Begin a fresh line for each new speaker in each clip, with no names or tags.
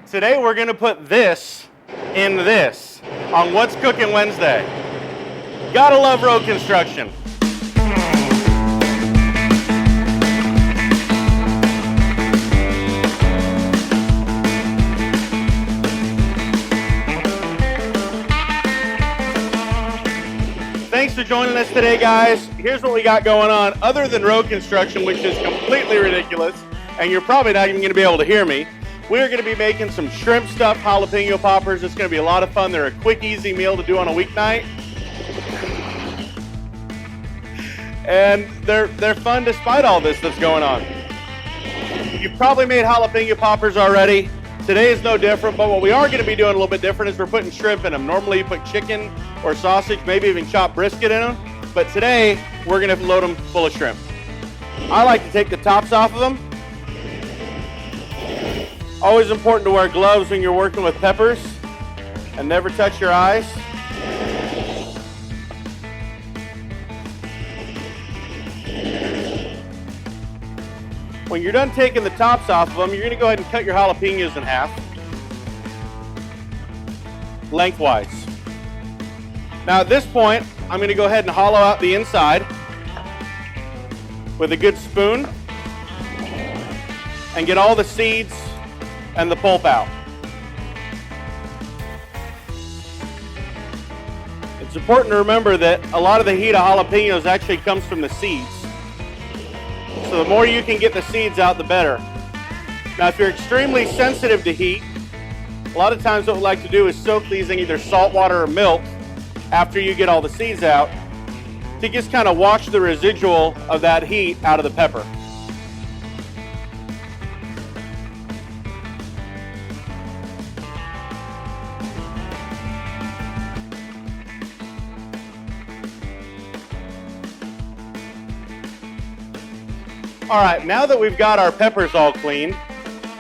Today we're gonna put this in this on What's Cooking Wednesday. Gotta love road construction. Thanks for joining us today, guys. Here's what we got going on. Other than road construction, which is completely ridiculous, and you're probably not even gonna be able to hear me, we're gonna be making some shrimp stuffed jalapeno poppers. It's gonna be a lot of fun. They're a quick, easy meal to do on a weeknight. And they're fun despite all this that's going on. You've probably made jalapeno poppers already. Today is no different, but what we are gonna be doing a little bit different is we're putting shrimp in them. Normally you put chicken or sausage, maybe even chopped brisket in them. But today, we're gonna load them full of shrimp. I like to take the tops off of them. Always important to wear gloves when you're working with peppers and never touch your eyes. When you're done taking the tops off of them, you're gonna go ahead and cut your jalapenos in half, lengthwise. Now at this point, I'm gonna go ahead and hollow out the inside with a good spoon and get all the seeds and the pulp out. It's important to remember that a lot of the heat of jalapenos actually comes from the seeds. So the more you can get the seeds out, the better. Now if you're extremely sensitive to heat, a lot of times what we like to do is soak these in either salt water or milk after you get all the seeds out to just kind of wash the residual of that heat out of the pepper. All right, now that we've got our peppers all cleaned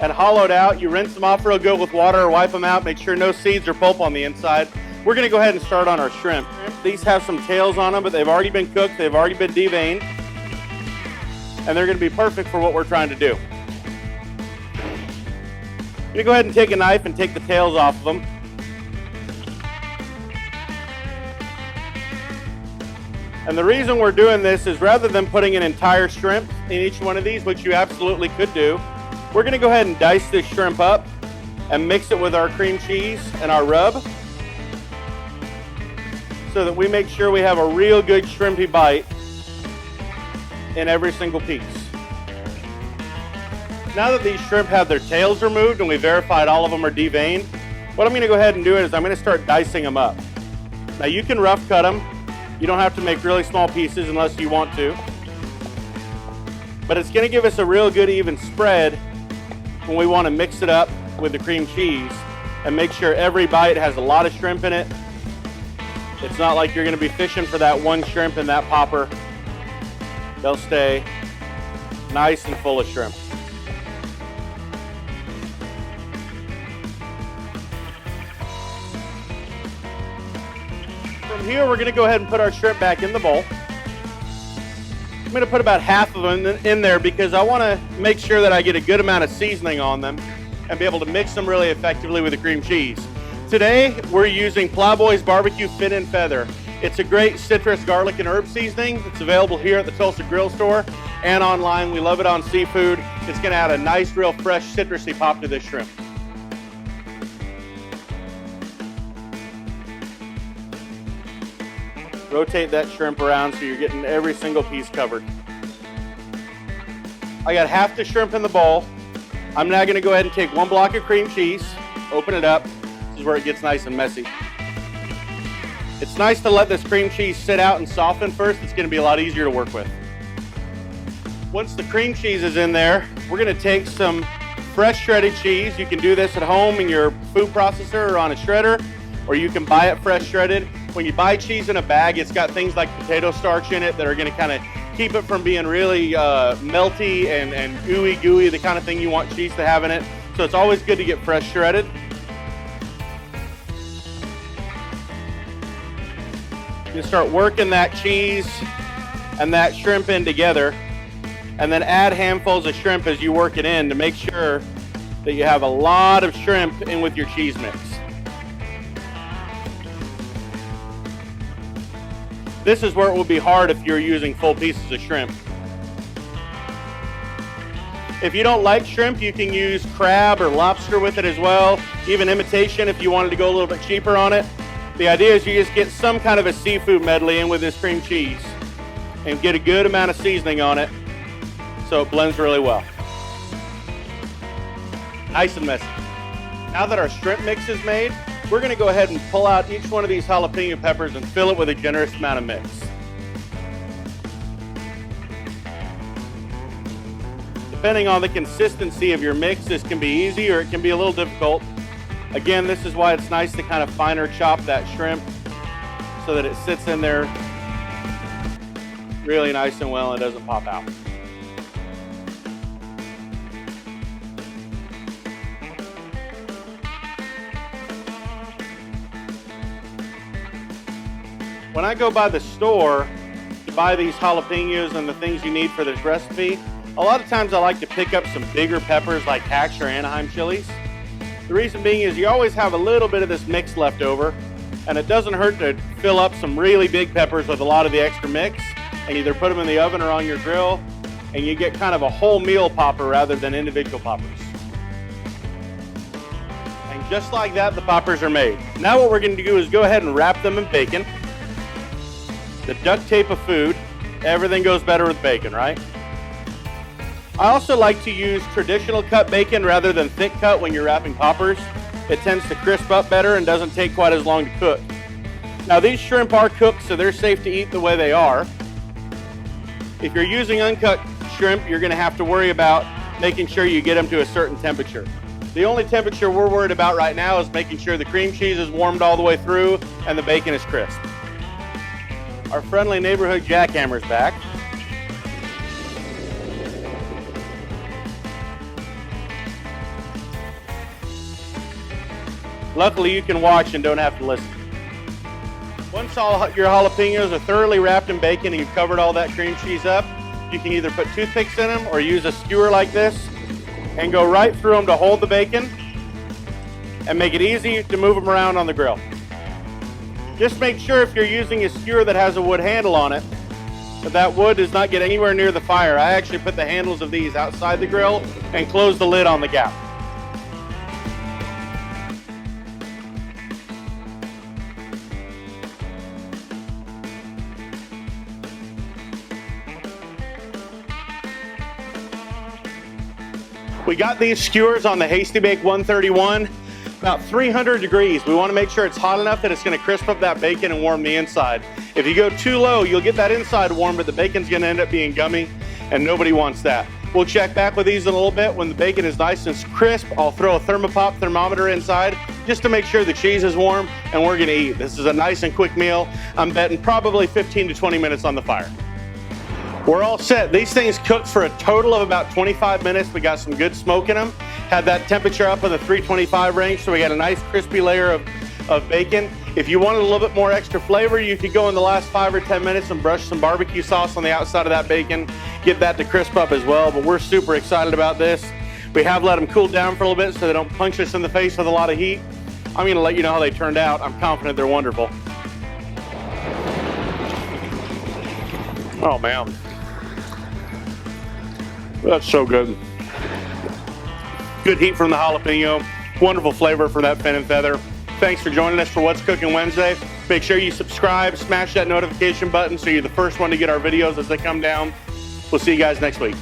and hollowed out, you rinse them off real good with water or wipe them out, make sure no seeds or pulp on the inside. We're gonna go ahead and start on our shrimp. These have some tails on them, but they've already been cooked, they've already been deveined, and they're gonna be perfect for what we're trying to do. I'm gonna go ahead and take a knife and take the tails off of them. And the reason we're doing this is rather than putting an entire shrimp in each one of these, which you absolutely could do, we're gonna go ahead and dice this shrimp up and mix it with our cream cheese and our rub so that we make sure we have a real good shrimpy bite in every single piece. Now that these shrimp have their tails removed and we verified all of them are deveined, what I'm gonna go ahead and do is I'm gonna start dicing them up. Now you can rough cut them. You don't have to make really small pieces unless you want to. But it's gonna give us a real good even spread when we wanna mix it up with the cream cheese and make sure every bite has a lot of shrimp in it. It's not like you're gonna be fishing for that one shrimp in that popper. They'll stay nice and full of shrimp. From here, we're gonna go ahead and put our shrimp back in the bowl. I'm gonna put about half of them in there because I wanna make sure that I get a good amount of seasoning on them and be able to mix them really effectively with the cream cheese. Today, we're using Plowboy's Barbecue Fin and Feather. It's a great citrus, garlic, and herb seasoning. It's available here at the Tulsa Grill Store and online. We love it on seafood. It's gonna add a nice, real fresh, citrusy pop to this shrimp. Rotate that shrimp around so you're getting every single piece covered. I got half the shrimp in the bowl. I'm now gonna go ahead and take one block of cream cheese, open it up. This is where it gets nice and messy. It's nice to let this cream cheese sit out and soften first. It's gonna be a lot easier to work with. Once the cream cheese is in there, we're gonna take some fresh shredded cheese. You can do this at home in your food processor or on a shredder, or you can buy it fresh shredded. When you buy cheese in a bag, it's got things like potato starch in it that are gonna kind of keep it from being really melty and ooey gooey, the kind of thing you want cheese to have in it. So it's always good to get fresh shredded. You start working that cheese and that shrimp in together, and then add handfuls of shrimp as you work it in to make sure that you have a lot of shrimp in with your cheese mix. This is where it will be hard if you're using full pieces of shrimp. If you don't like shrimp, you can use crab or lobster with it as well, even imitation if you wanted to go a little bit cheaper on it. The idea is you just get some kind of a seafood medley in with this cream cheese and get a good amount of seasoning on it so it blends really well. Nice and messy. Now that our shrimp mix is made, we're going to go ahead and pull out each one of these jalapeno peppers and fill it with a generous amount of mix. Depending on the consistency of your mix, this can be easy or it can be a little difficult. Again, this is why it's nice to kind of finer chop that shrimp so that it sits in there really nice and well and doesn't pop out. When I go by the store to buy these jalapenos and the things you need for this recipe, a lot of times I like to pick up some bigger peppers like Hatch or Anaheim chilies. The reason being is you always have a little bit of this mix left over, and it doesn't hurt to fill up some really big peppers with a lot of the extra mix and either put them in the oven or on your grill, and you get kind of a whole meal popper rather than individual poppers. And just like that, the poppers are made. Now what we're going to do is go ahead and wrap them in bacon. The duct tape of food, everything goes better with bacon, right? I also like to use traditional cut bacon rather than thick cut when you're wrapping poppers. It tends to crisp up better and doesn't take quite as long to cook. Now these shrimp are cooked, so they're safe to eat the way they are. If you're using uncut shrimp, you're going to have to worry about making sure you get them to a certain temperature. The only temperature we're worried about right now is making sure the cream cheese is warmed all the way through and the bacon is crisp. Our friendly neighborhood jackhammer's back. Luckily, you can watch and don't have to listen. Once all your jalapenos are thoroughly wrapped in bacon and you've covered all that cream cheese up, you can either put toothpicks in them or use a skewer like this and go right through them to hold the bacon and make it easy to move them around on the grill. Just make sure if you're using a skewer that has a wood handle on it, that wood does not get anywhere near the fire. I actually put the handles of these outside the grill and close the lid on the gap. We got these skewers on the Hasty Bake 131, about 300 degrees. We want to make sure it's hot enough that it's going to crisp up that bacon and warm the inside. If you go too low, you'll get that inside warm, but the bacon's going to end up being gummy, and nobody wants that. We'll check back with these in a little bit. When the bacon is nice and crisp, I'll throw a thermopop thermometer inside just to make sure the cheese is warm, and we're going to eat. This is a nice and quick meal. I'm betting probably 15 to 20 minutes on the fire. We're all set. These things cooked for a total of about 25 minutes. We got some good smoke in them. Had that temperature up in the 325 range, so we got a nice crispy layer of bacon. If you wanted a little bit more extra flavor, you could go in the last 5 or 10 minutes and brush some barbecue sauce on the outside of that bacon, get that to crisp up as well. But we're super excited about this. We have let them cool down for a little bit so they don't punch us in the face with a lot of heat. I'm gonna let you know how they turned out. I'm confident they're wonderful. Oh man. That's so good. Good heat from the jalapeno. Wonderful flavor from that fin and feather. Thanks for joining us for What's Cooking Wednesday. Make sure you subscribe, smash that notification button so you're the first one to get our videos as they come down. We'll see you guys next week.